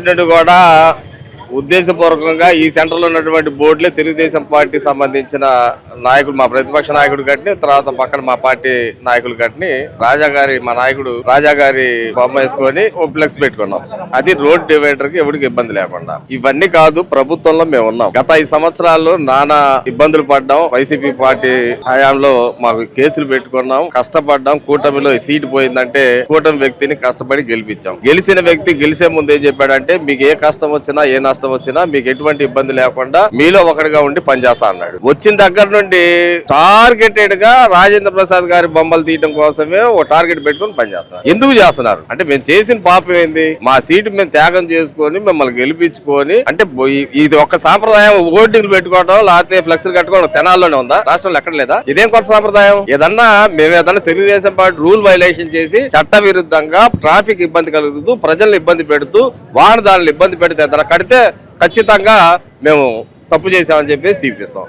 పెట్టినట్టు కూడా ఉద్దేశపూర్వకంగా ఈ సెంటర్ లో ఉన్నటువంటి బోర్డులే తెలుగుదేశం పార్టీ సంబంధించిన నాయకుడు, మా ప్రతిపక్ష నాయకుడు కట్టిని, తర్వాత పక్కన మా పార్టీ నాయకులు కట్టిని మా నాయకుడు రాజా గారి బొమ్మ వేసుకొని ఓ ఫ్లెక్స్ పెట్టుకున్నాం. అది రోడ్ డివైడర్ కి ఎవరికి ఇబ్బంది లేకుండా. ఇవన్నీ కాదు, ప్రభుత్వంలో మేము ఉన్నాం. గత 5 సంవత్సరాల్లో నానా ఇబ్బందులు పడ్డాం. వైసీపీ పార్టీ హయాంలో మాకు కేసులు పెట్టుకున్నాం, కష్టపడ్డాం. కూటమిలో సీటు పోయిందంటే కూటమి వ్యక్తిని కష్టపడి గెలిపించాం. గెలిచిన వ్యక్తి గెలిచే ముందు ఏం చెప్పాడంటే, మీకు ఏ కష్టం వచ్చినా ఏ నష్టం వచ్చినా మీకు ఎటువంటి ఇబ్బంది లేకుండా మీలో ఒకటిగా ఉండి పనిచేస్తా అన్నాడు. వచ్చిన దగ్గర నుండి టార్గెటెడ్ గా రాజేంద్ర ప్రసాద్ గారి బొమ్మలు తీయడం కోసమే ఓ టార్గెట్ పెట్టుకుని పనిచేస్తున్నారు. ఎందుకు చేస్తున్నారు అంటే, మేము చేసిన పాపం ఏంది? మా సీటు మేము త్యాగం చేసుకొని మిమ్మల్ని గెలిపించుకొని, అంటే ఇది ఒక సాంప్రదాయం. ఓటింగ్లు పెట్టుకోవడం లేకపోతే ఫ్లెక్స్ కట్టుకోవడం తెనాల్లోనే ఉందా? రాష్ట్రంలో ఎక్కడ లేదా? ఇదేం కొత్త సాంప్రదాయం? ఏదన్నా తెలుగుదేశం పార్టీ రూల్ వైలేషన్ చేసి చట్ట విరుద్ధంగా ట్రాఫిక్ ఇబ్బంది కలుగుతూ ప్రజల్ని ఇబ్బంది పెడుతూ వాహనదారులను ఇబ్బంది పెడితే ఏదైనా కడితే ఖచ్చితంగా మేము తప్పు చేశామని చెప్పేసి తీపిస్తాం.